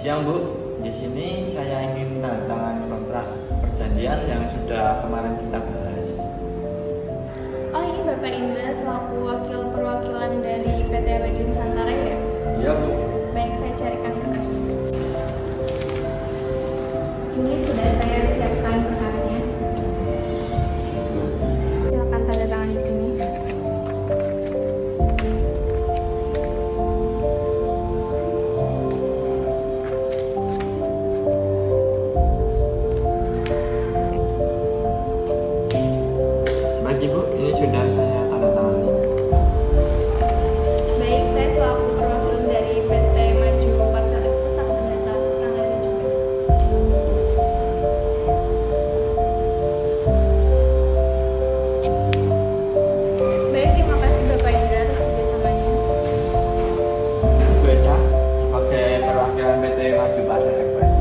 siang Bu, di sini saya ingin menandatangani kontrak perjanjian yang sudah kemarin kita bahas. Oh, ini Bapak Indra selaku wakil perwakilan dari PT Maju Nusantara ya? Iya Bu. Baik, saya carikan berkasnya. Ini sudah saya siapkan berkasnya. Silakan tanda tangan di sini. Baik Ibu, ini sudah saya tanda tangani. Baik, saya selaku perwakilan dari PT Maju Parsel Express akan menandatangani juga. Baik, terima kasih Bapak Indra atas kerjasamanya. Bu Eda, sebagai perwakilan PT Maju Parsel Express.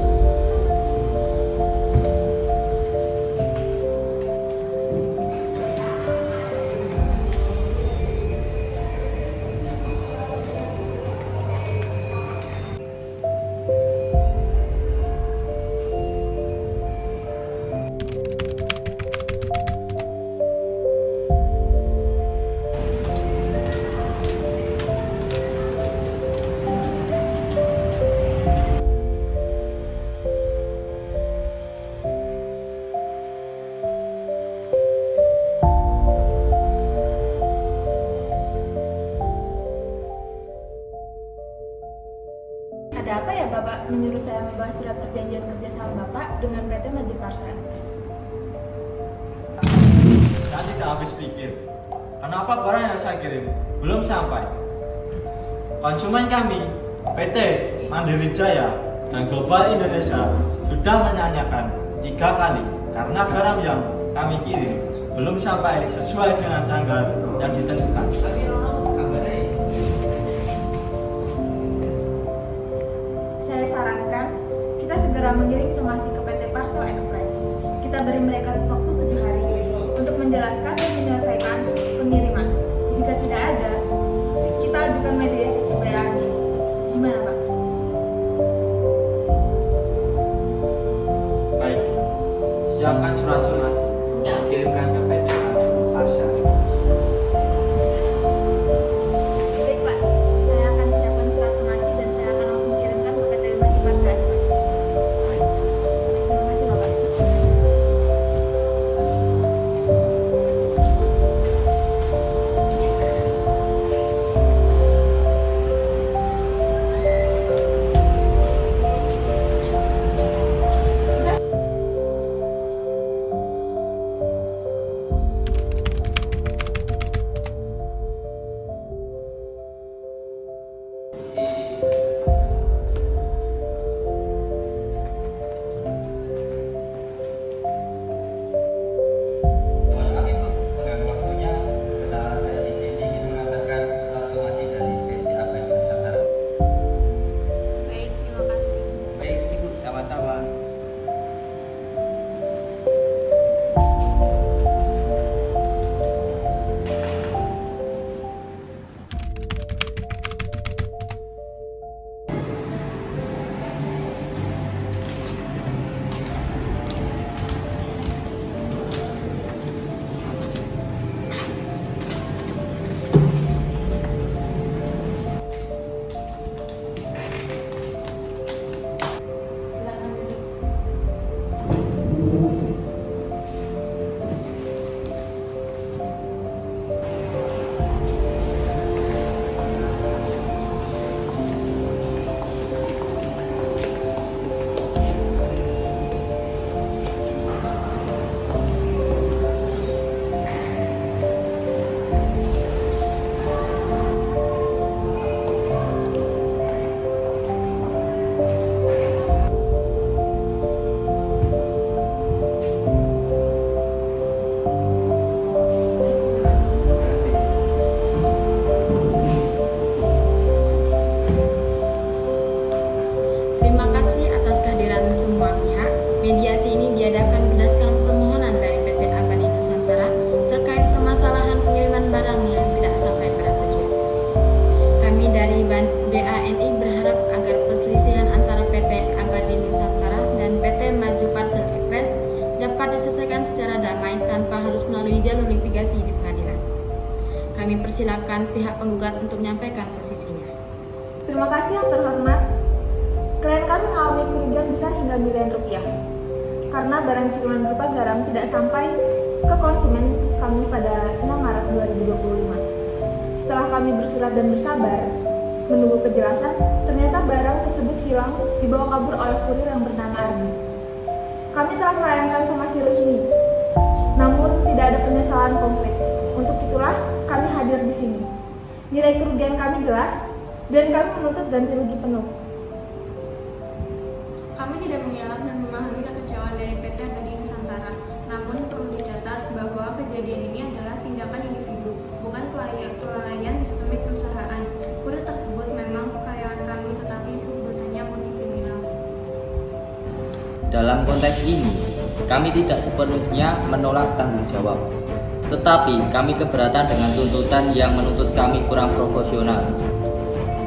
Ada apa ya Bapak menyuruh saya membahas surat perjanjian kerjasama Bapak dengan PT Maju Parsel Express? Saya tidak habis pikir, kenapa barang yang saya kirim belum sampai? Konsumen kami, PT Mandiri Jaya dan Global Indonesia sudah menanyakan 3 kali karena garam yang kami kirim belum sampai sesuai dengan tanggal yang ditentukan. Saya sarankan kita segera mengirim somasi ke PT Parsel Express. Kita beri mereka waktu 7 hari untuk menjelaskan dan menyelesaikan pengiriman. Jika tidak ada, kita ajukan mediasi ke BAG. Gimana Pak? Baik, siapkan surat somasi, kirimkan ke PT Maju Parsel. Baik Pak, saya akan siapkan surat somasi dan saya akan langsung kirimkan ke PT Maju Parsel Express. Terima kasih Bapak. dipersilakan pihak penggugat untuk menyampaikan posisinya. Terima kasih yang terhormat. Klien kami mengalami kerugian besar hingga miliaran rupiah karena barang kiriman berupa garam tidak sampai ke konsumen kami pada 6 Maret 2025. Setelah kami bersurat dan bersabar menunggu kejelasan, ternyata barang tersebut hilang dibawa kabur oleh kurir yang bernama Ardi. Kami telah melayangkan somasi resmi, namun tidak ada penyesalan konkret. Untuk itulah kami hadir di sini. Nilai kerugian kami jelas dan kami menuntut ganti rugi penuh. Kami tidak mengelak dan memahami kekecewaan dari PT Abadi Nusantara. Namun perlu dicatat bahwa kejadian ini adalah tindakan individu, bukan kelalaian sistemik perusahaan. Kurir tersebut memang karyawan kami, tetapi perbuatannya murni kriminal. Dalam konteks ini, kami tidak sepenuhnya menolak tanggung jawab. Tetapi kami keberatan dengan tuntutan yang menuntut kami kurang proporsional,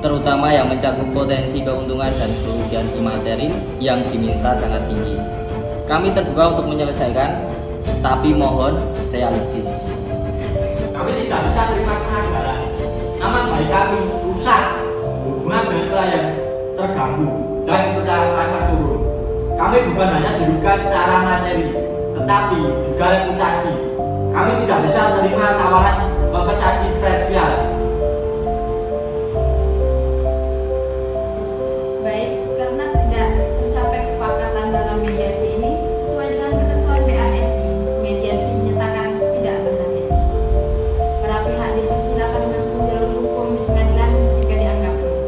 terutama yang mencakup potensi keuntungan dan kerugian imaterial yang diminta sangat tinggi. Kami terbuka untuk menyelesaikan, tapi mohon realistis. Kami tidak bisa terima setengah jalan. Nama baik kami rusak, hubungan dengan klien terganggu, dan kepercayaan pasar turun. Kami bukan hanya dirugikan secara materi, tetapi juga reputasi. Kami tidak bisa terima tawaran kompensasi finansial. Baik, karena tidak tercapai kesepakatan dalam mediasi ini sesuai dengan ketentuan BANI, mediasi dinyatakan tidak berhasil. Para pihak dipersilakan menempuh jalur hukum di pengadilan jika dianggap perlu.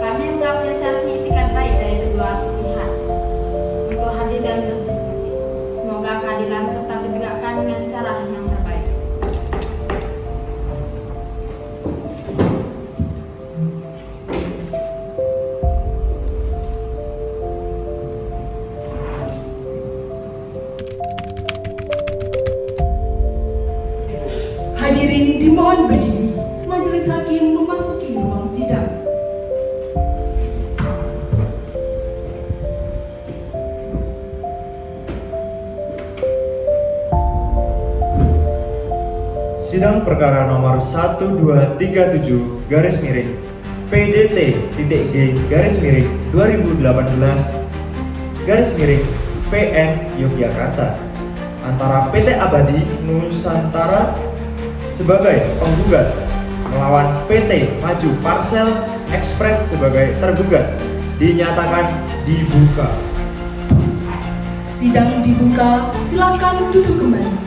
Kami mengapresiasi itikat baik dari kedua pihak untuk hadir dan berdiskusi. Semoga keadilan tetap ditegakkan dengan cara yang terbaik. Hadirin dimohon berdiri. Majelis hakim memasuki ruang sidang. Sidang perkara nomor 1237 garis miring PDT.G garis miring 2018 garis miring PN Yogyakarta antara PT Abadi Nusantara sebagai penggugat melawan PT Maju Parcel Express sebagai tergugat dinyatakan dibuka. Sidang dibuka, silakan duduk kembali.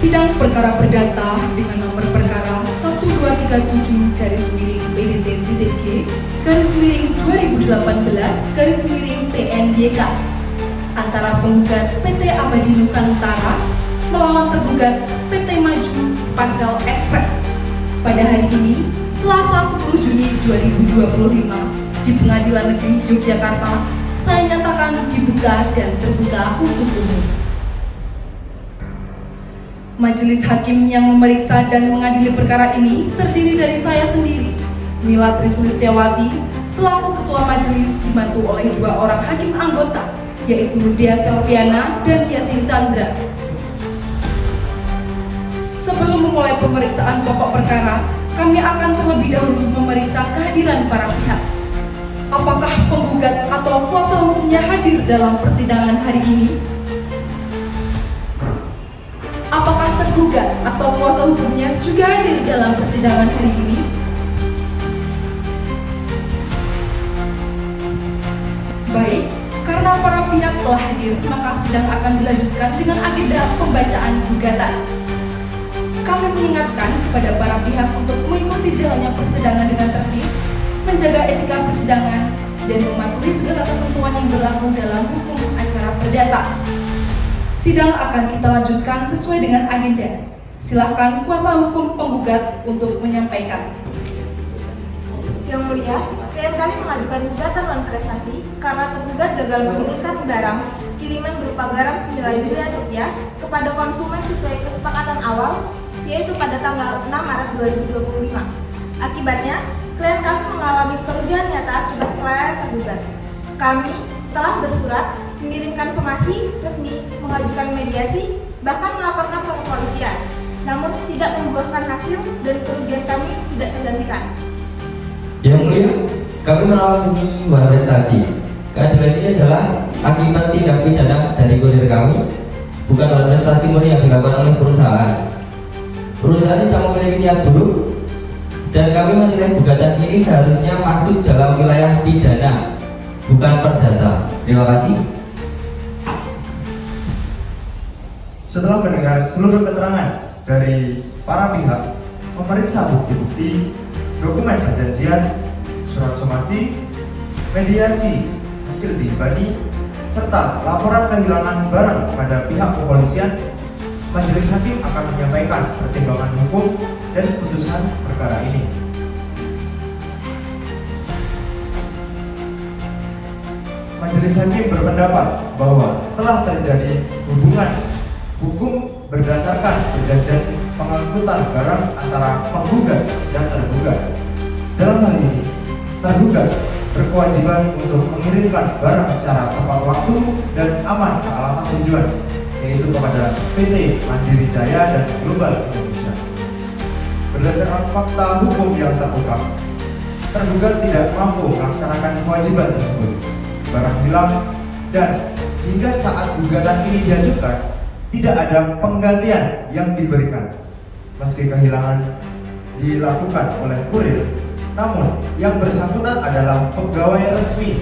Sidang perkara perdata dengan nomor perkara 1237 garis miring PDT.G garis miring 2018 garis miring PNYK antara penggugat PT Abadi Nusantara melawan tergugat PT Maju Parcel Express pada hari ini, Selasa 10 Juni 2025 di Pengadilan Negeri Yogyakarta. Saya nyatakan dibuka dan terbuka untuk umum. Majelis hakim yang memeriksa dan mengadili perkara ini terdiri dari saya sendiri, Mila Trisulistiawati, selaku ketua majelis dibantu oleh 2 orang hakim anggota, yaitu Dea Selviana dan Yasin Chandra. Sebelum memulai pemeriksaan pokok perkara, kami akan terlebih dahulu memeriksa kehadiran para pihak. Apakah penggugat atau kuasa hukumnya hadir dalam persidangan hari ini? Apakah tergugat atau kuasa hukumnya juga hadir dalam persidangan hari ini? Baik, karena para pihak telah hadir, maka sidang akan dilanjutkan dengan agenda pembacaan gugatan. Kami mengingatkan kepada para pihak untuk mengikuti jalannya persidangan dengan tertib, menjaga etika persidangan, dan mematuhi segala ketentuan yang berlaku dalam hukum acara perdata. Sidang akan kita lanjutkan sesuai dengan agenda. Silahkan kuasa hukum penggugat untuk menyampaikan. Yang mulia, klien kami mengajukan gugatan non prestasi karena tergugat gagal mengirimkan barang kiriman berupa garam senilai miliaran rupiah kepada konsumen sesuai kesepakatan awal, yaitu pada tanggal 6 Maret 2025. Akibatnya, klien kami mengalami kerugian nyata akibat kelalaian tergugat. Kami telah bersurat mengirimkan somasi resmi, mengajukan mediasi, bahkan melaporkan ke kepolisian. Namun tidak membuahkan hasil dan kerugian kami tidak tergantikan. Yang mulia, kami menolak ini manifestasi. Keadilan ini adalah akibat tindak pidana dari kurir kami, bukan manifestasi murni yang dilakukan oleh perusahaan. Perusahaan tidak memiliki niat buruk, dan kami menilai gugatan ini seharusnya masuk dalam wilayah pidana, bukan perdata. Terima kasih. Setelah mendengar seluruh keterangan dari para pihak, memeriksa bukti-bukti, dokumen perjanjian, surat somasi, mediasi, hasil dibani, serta laporan kehilangan barang kepada pihak kepolisian, majelis hakim akan menyampaikan pertimbangan hukum dan putusan perkara ini. Majelis hakim berpendapat bahwa telah terjadi hubungan hukum berdasarkan perjanjian pengangkutan barang antara penggugat dan tergugat. Dalam hal ini, tergugat berkewajiban untuk mengirimkan barang secara tepat waktu dan aman ke alamat tujuan, yaitu kepada PT Mandiri Jaya dan Global Indonesia. Berdasarkan fakta hukum yang terungkap, tergugat tidak mampu melaksanakan kewajiban tersebut. Barang hilang dan hingga saat gugatan ini diajukan, tidak ada penggantian yang diberikan. Meski kehilangan dilakukan oleh kurir, namun yang bersangkutan adalah pegawai resmi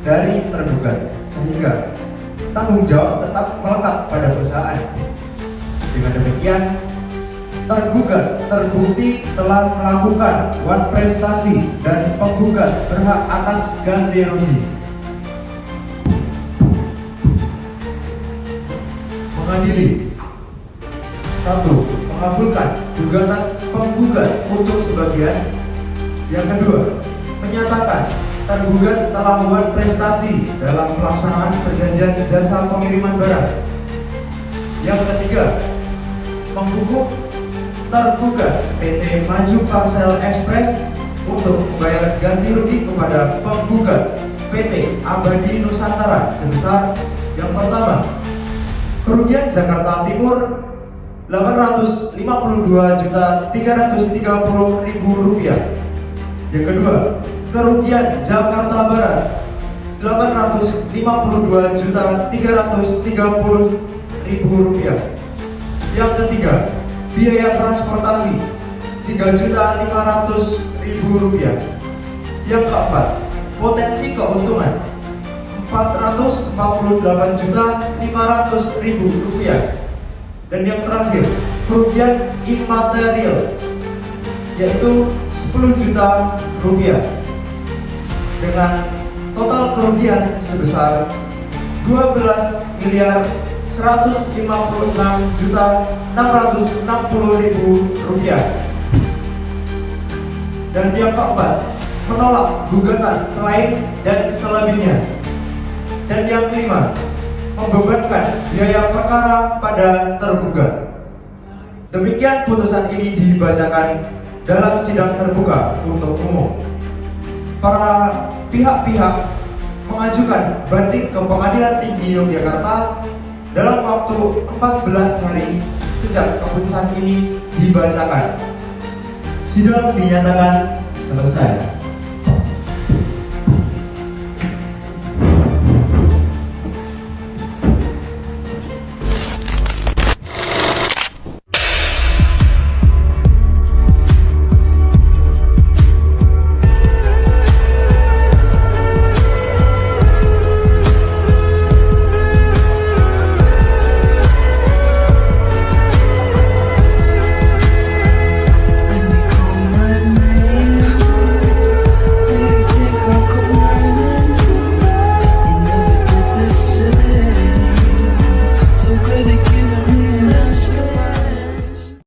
dari tergugat, sehingga tanggung jawab tetap melekat pada perusahaan. Dengan demikian, tergugat terbukti telah melakukan wan prestasi dan penggugat berhak atas ganti rugi. Mengadili 1. Mengabulkan gugatan penggugat untuk sebagian. Yang kedua, menyatakan tergugat telah membuat prestasi dalam pelaksanaan perjanjian jasa pengiriman barang. Yang ketiga, menghukum tergugat PT Maju Parcel Express untuk membayar ganti rugi kepada penggugat PT Abadi Nusantara sebesar yang pertama, kerugian Jakarta Timur Rp852.330.000. Yang kedua, kerugian Jakarta Barat Rp852.330.000. Yang ketiga, biaya transportasi Rp3.500.000. Yang keempat, potensi keuntungan Rp448.500.000. Dan yang terakhir, kerugian imaterial yaitu Rp10 juta dengan total kerugian sebesar Rp12.156.660.000. Dan yang keempat, menolak gugatan selain dan selebihnya. Dan yang kelima, membebankan biaya perkara pada tergugat. Demikian putusan ini dibacakan dalam sidang terbuka untuk umum. Para pihak-pihak mengajukan banding ke Pengadilan Tinggi Yogyakarta dalam waktu 14 hari sejak keputusan ini dibacakan. Sidang dinyatakan selesai.